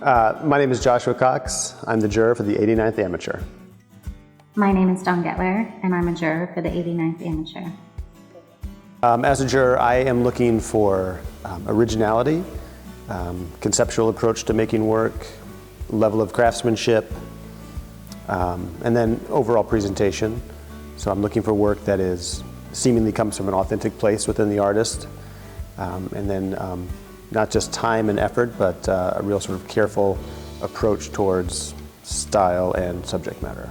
My name is Joshua Cox. I'm the juror for the 89th Amateur. My name is Gettler, and I'm a juror for the 89th Amateur. As a juror, I am looking for originality, conceptual approach to making work, level of craftsmanship, and then overall presentation. So I'm looking for work that is seemingly comes from an authentic place within the artist, and then not just time and effort, but a real sort of careful approach towards style and subject matter.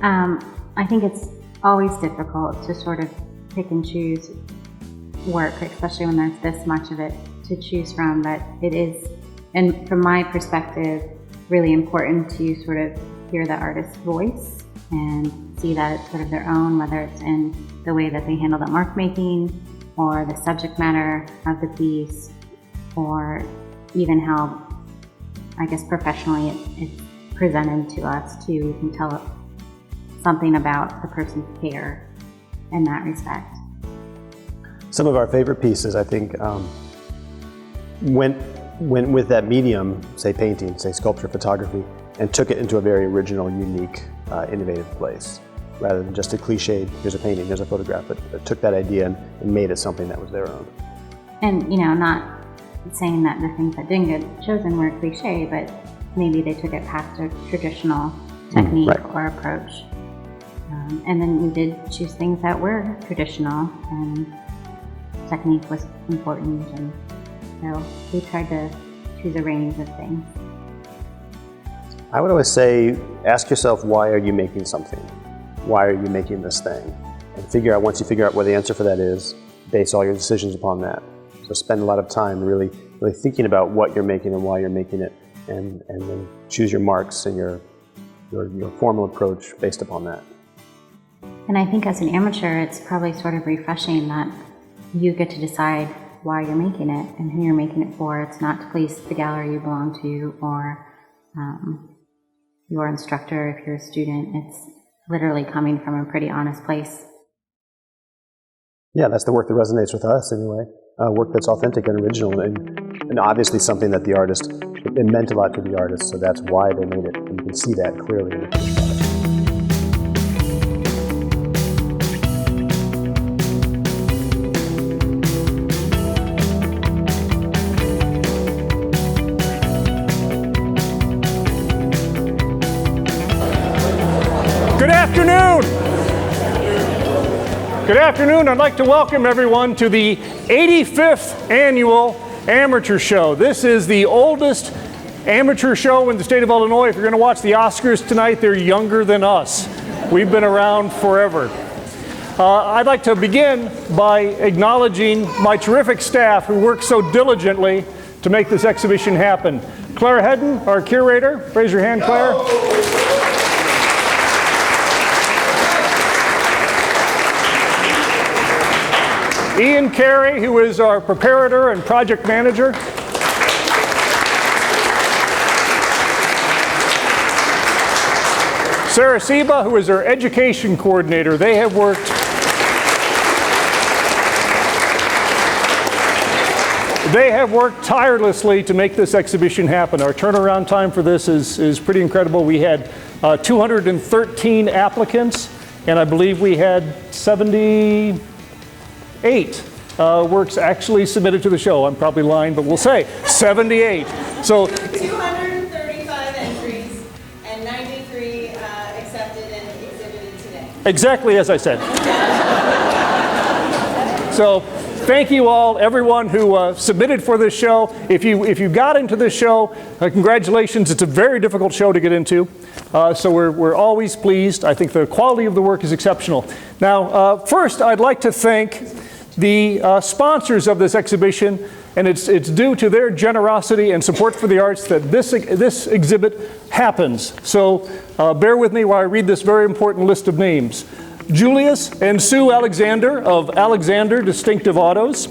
I think it's always difficult to sort of pick and choose work, especially when there's this much of it to choose from, but it is, and from my perspective, really important to sort of hear the artist's voice and see that it's sort of their own, whether it's in the way that they handle the mark making or the subject matter of the piece, or even how, I guess, professionally it's presented to us too. We can tell something about the person's care in that respect. Some of our favorite pieces, I think, went with that medium, say painting, say sculpture, photography, and took it into a very original, unique, innovative place. Rather than just a cliched, here's a painting, here's a photograph, but took that idea and made it something that was their own. And, you know, not saying that the things that didn't get chosen were cliche, but maybe they took it past a traditional technique or approach. And then we did choose things that were traditional, and technique was important, and so we tried to choose a range of things. I would always say, ask yourself, why are you making something? Why are you making this thing? And once you figure out what the answer for that is, base all your decisions upon that. So spend a lot of time really thinking about what you're making and why you're making it, and then choose your marks and your formal approach based upon that. And I think as an amateur, it's probably sort of refreshing that you get to decide why you're making it and who you're making it for. It's not to please the gallery you belong to or your instructor if you're a student. It's literally coming from a pretty honest place. Yeah, that's the work that resonates with us anyway. Work that's authentic and original, and obviously something that the artist, it meant a lot to the artist, so that's why they made it. And you can see that clearly in the finished product. Good afternoon. I'd like to welcome everyone to the 85th Annual Amateur Show. This is the oldest amateur show in the state of Illinois. If you're going to watch the Oscars tonight, they're younger than us. We've been around forever. I'd like to begin by acknowledging my terrific staff who work so diligently to make this exhibition happen. Claire Hedden, our curator. Raise your hand, Claire. Ian Carey, who is our preparator and project manager. Sarah Seba, who is our education coordinator. They have worked tirelessly to make this exhibition happen. Our turnaround time for this is pretty incredible. We had 213 applicants, and I believe we had 78 works actually submitted to the show. I'm probably lying, but we'll say 78. So 235 entries and 93 accepted and exhibited today. Exactly as I said. So thank you all, everyone who submitted for this show. If you got into this show, congratulations. It's a very difficult show to get into. So we're always pleased. I think the quality of the work is exceptional. Now, first, I'd like to thank the sponsors of this exhibition, and it's due to their generosity and support for the arts that this exhibit happens. So bear with me while I read this very important list of names. Julius and Sue Alexander of Alexander Distinctive Autos,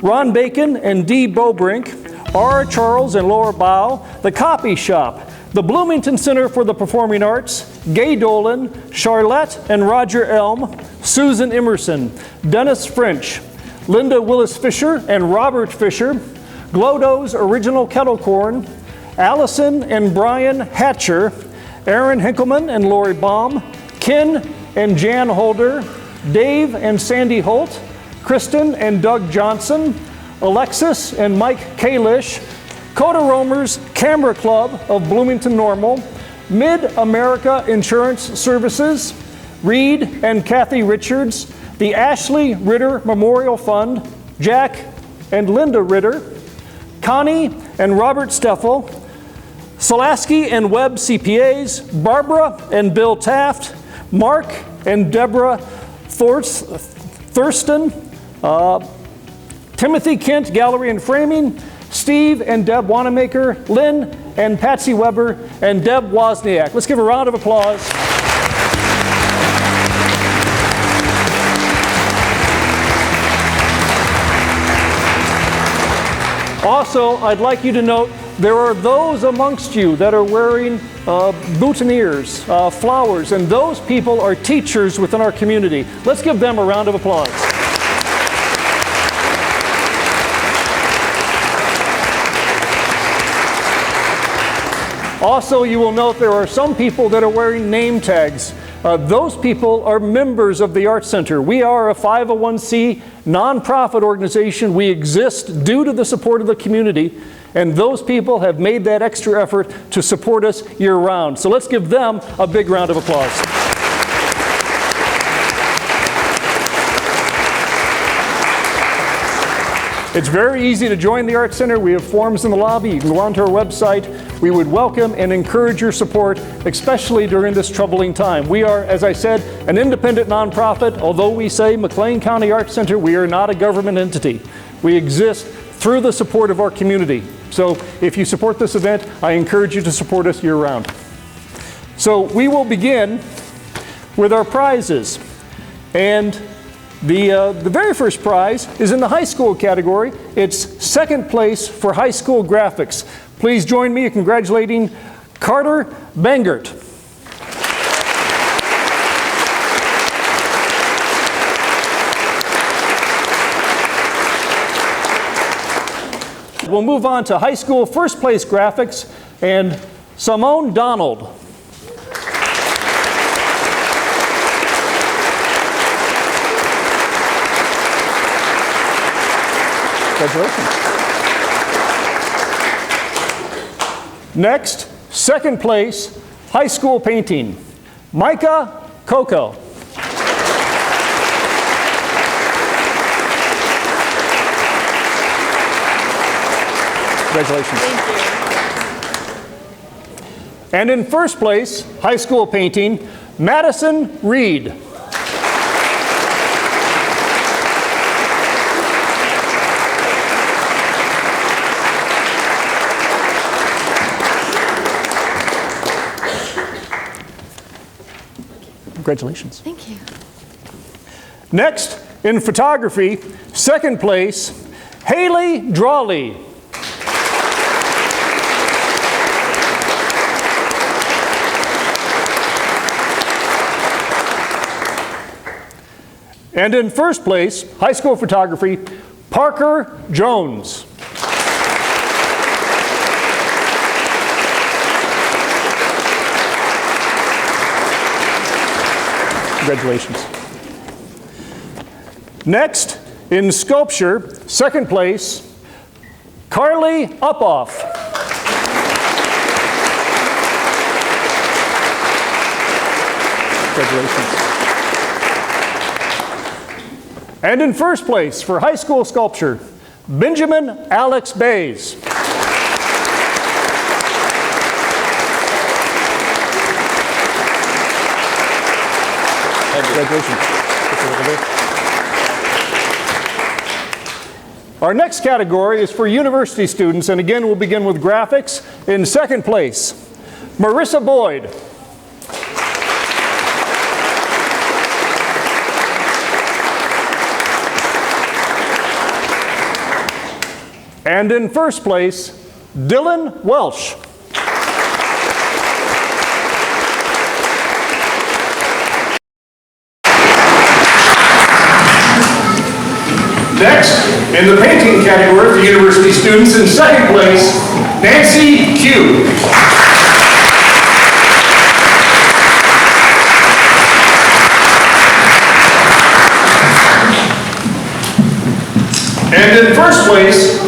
Ron Bacon and Dee Bohbrink, R. Charles and Laura Baue, The Copy Shop, the Bloomington Center for the Performing Arts, Gay Dolan, Charlette and Roger Elm, Susan Emmerson, Dennis French, Linda Willis Fisher and Robert Fisher, Glodo's Original Kettle Korn, Alison and Brian Hatcher, Aaron Henkelman and Lori Baum, Ken and Jan Holder, Dave and Sandy Holt, Kristen and Doug Johnson, Alexis and Mike Kalish, KodaRoamers Camera Club of Bloomington-Normal, Mid-America Insurance Services, Reid and Cathy Richards, the Ashley Ritter Memorial Fund, Jack and Linda Ritter, Connie and Robert Steffel, Solaski and Webb CPAs, Barbara and Bill Taft, Mark and Deborah Thurston, Timothy Kent Gallery and Framing, Steve and Deb Wanamaker, Lynn and Patsy Weber, and Deb Wozniak. Let's give a round of applause. Also, I'd like you to note there are those amongst you that are wearing boutonnieres, flowers, and those people are teachers within our community. Let's give them a round of applause. Also, you will note there are some people that are wearing name tags. Those people are members of the Arts Center. We are a 501c nonprofit organization. We exist due to the support of the community, and those people have made that extra effort to support us year-round. So let's give them a big round of applause. It's very easy to join the Arts Center. We have forms in the lobby. You can go onto our website. We would welcome and encourage your support, especially during this troubling time. We are, as I said, an independent nonprofit. Although we say McLean County Arts Center, we are not a government entity. We exist through the support of our community. So if you support this event, I encourage you to support us year-round. So we will begin with our prizes. And the very first prize is in the high school category. It's second place for high school graphics. Please join me in congratulating Carter Bangert. We'll move on to high school first place graphics and Simone Donald. Congratulations. Next, second place, high school painting, Micah Coco. Congratulations. Thank you. And in first place, high school painting, Madison Reid. Congratulations. Thank you. Next, in photography, second place, Haley Drawley. And in first place, high school photography, Parker Jones. Congratulations. Next, in sculpture, second place, Carly Upoff. Congratulations. And in first place for high school sculpture, Benjamin Alex Bays. Congratulations. Our next category is for university students, and again we'll begin with graphics. In second place, Marissa Boyd. And in first place, Dylan Welsh. Next, in the painting category for university students, in second place, Nancy Q. And in first place,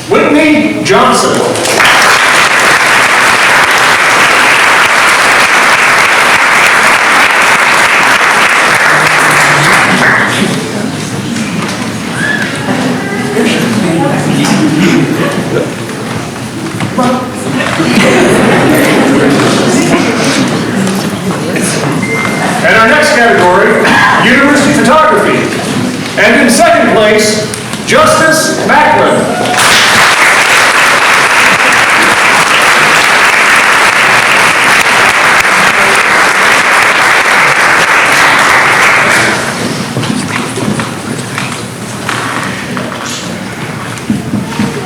Whitney Johnson. And our next category, university photography. And in second place, Justice Macklin.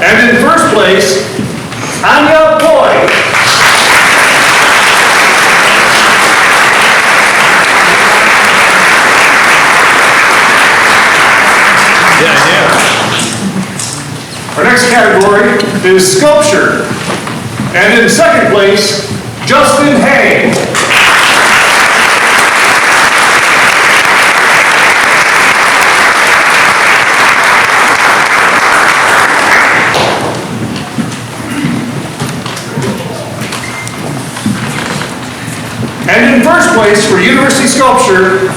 And in first place, Anya Boyd. Our next category is sculpture. And in second place, Justin Hay. And in first place for university sculpture,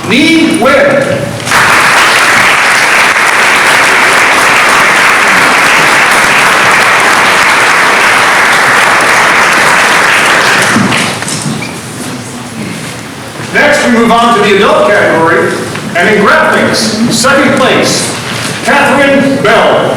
Lee Wynn. Next, we move on to the adult category, and in graphics, second place, Catherine Bell.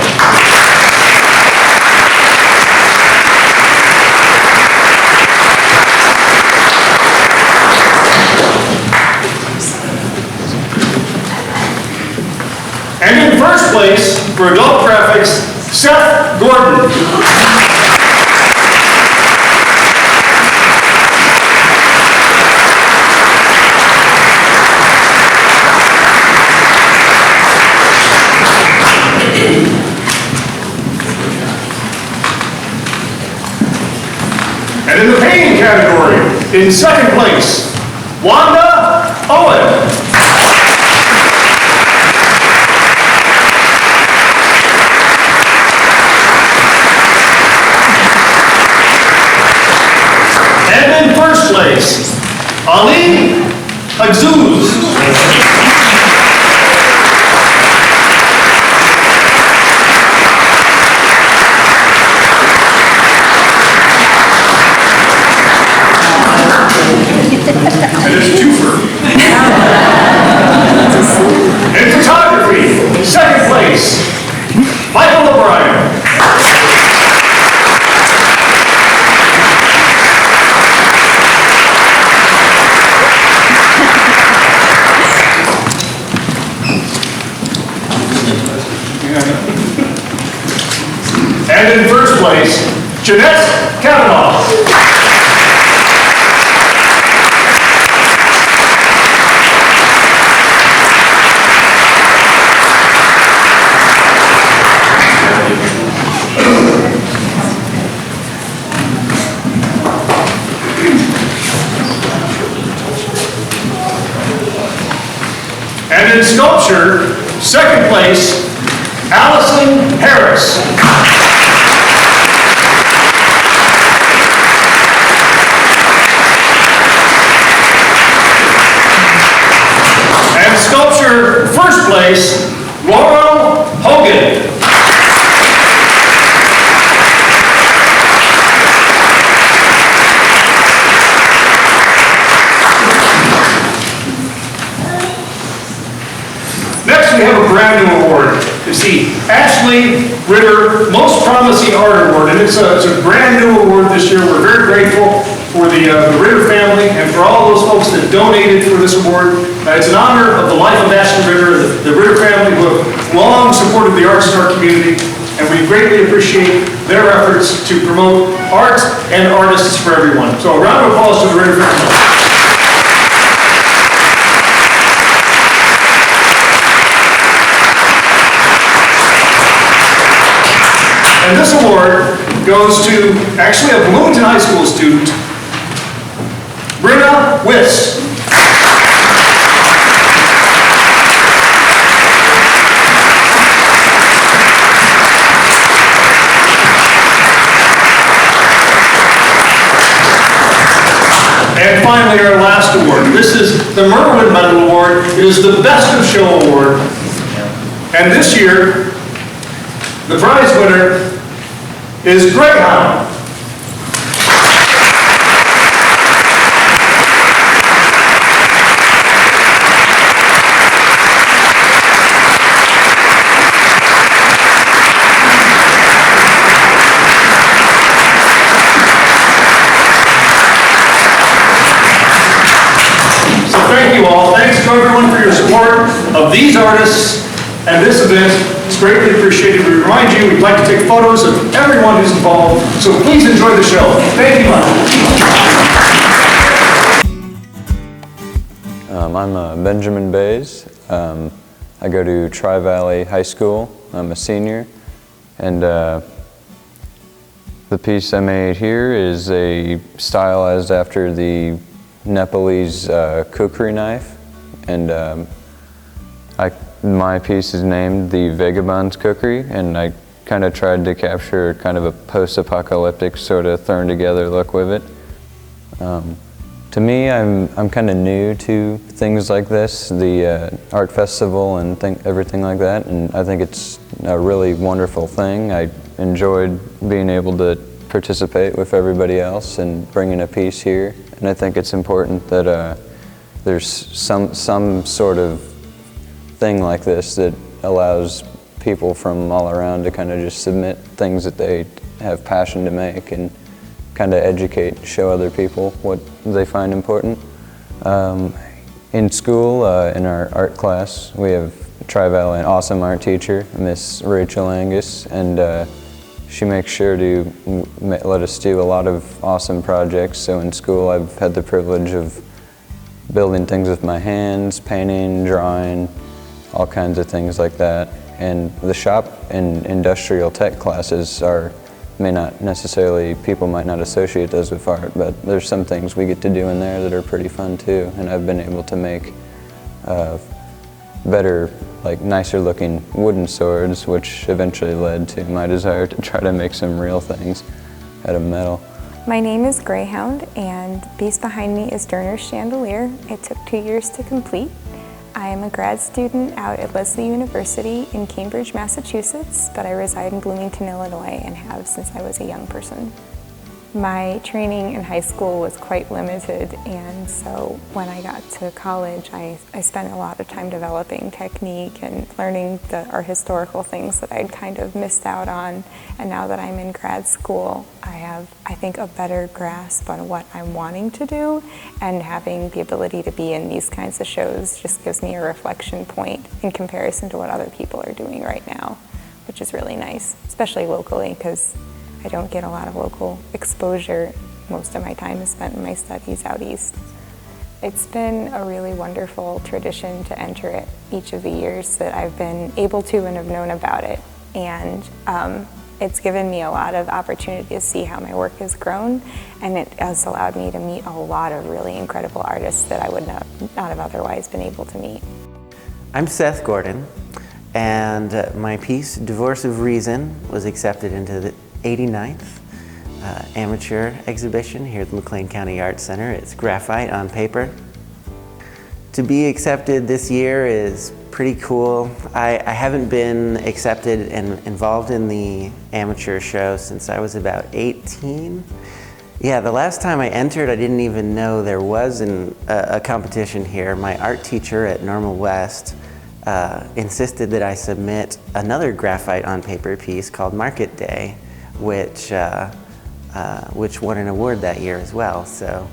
And in first place, for adult graphics, Seth Gordon. And in the painting category, in second place, Wanda Owen. And in first place, Ali Agzouz. And it's a twofer. In photography, second place, Michael O'Brien. And in first place, Jeanette Kavanaugh. And in sculpture, second place, Alison Harris. And sculpture, first place, Laurel Hogan. Next, we have a brand new award. It's the Ashley Ritter Most Promising Art Award, and it's a brand new award this year. We're very grateful for the Ritter family and for all those folks that donated for this award. It's an honor of the life of Ashley Ritter, the Ritter family who have long supported the arts in our community, and we greatly appreciate their efforts to promote art and artists for everyone. So a round of applause to the Ritter family. And this award goes to actually a Bloomington High School student, Britta Wiss. And finally, our last award. This is the Merwin Medal Award. It is the Best of Show Award. And this year, the prize winner is Greyhound. Thank you all. Thanks to everyone for your support of these artists and this event. It's greatly appreciated. We remind you, we'd like to take photos of everyone who's involved, so please enjoy the show. Thank you much. I'm Benjamin Bays. I go to Tri-Valley High School. I'm a senior, and the piece I made here is stylized after the Nepalese kukri knife, and my piece is named the Vagabond's Kukri, and I kind of tried to capture kind of a post-apocalyptic sort of thrown together look with it. To me, I'm kind of new to things like this, the art festival and everything like that, and I think it's a really wonderful thing. I enjoyed being able to participate with everybody else and bringing a piece here. And I think it's important that there's some sort of thing like this that allows people from all around to kind of just submit things that they have passion to make and kind of educate, show other people what they find important. In school, in our art class, we have Tri-Valley, an awesome art teacher, Miss Rachel Angus, and she makes sure to let us do a lot of awesome projects. So in school, I've had the privilege of building things with my hands, painting, drawing, all kinds of things like that. And the shop and industrial tech classes may not necessarily, people might not associate those with art, but there's some things we get to do in there that are pretty fun too. And I've been able to make better, nicer looking wooden swords, which eventually led to my desire to try to make some real things out of metal. My name is Greyhound, and the piece behind me is Durner's Chandelier. It took 2 years to complete. I am a grad student out at Lesley University in Cambridge, Massachusetts, but I reside in Bloomington, Illinois, and have since I was a young person. My training in high school was quite limited, and so when I got to college, I spent a lot of time developing technique and learning our historical things that I'd kind of missed out on. And now that I'm in grad school, I have, I think, a better grasp on what I'm wanting to do, and having the ability to be in these kinds of shows just gives me a reflection point in comparison to what other people are doing right now, which is really nice, especially locally, because I don't get a lot of local exposure. Most of my time is spent in my studies out east. It's been a really wonderful tradition to enter it each of the years that I've been able to and have known about it. And it's given me a lot of opportunity to see how my work has grown, and it has allowed me to meet a lot of really incredible artists that I would not have otherwise been able to meet. I'm Seth Gordon, and my piece, Divorce of Reason, was accepted into the 89th amateur exhibition here at the McLean County Art Center. It's graphite on paper. To be accepted this year is pretty cool. I haven't been accepted and involved in the amateur show since I was about 18. Yeah, the last time I entered, I didn't even know there was a competition here. My art teacher at Normal West insisted that I submit another graphite on paper piece called Market Day, which won an award that year as well, so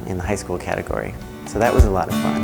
in the high school category. So that was a lot of fun.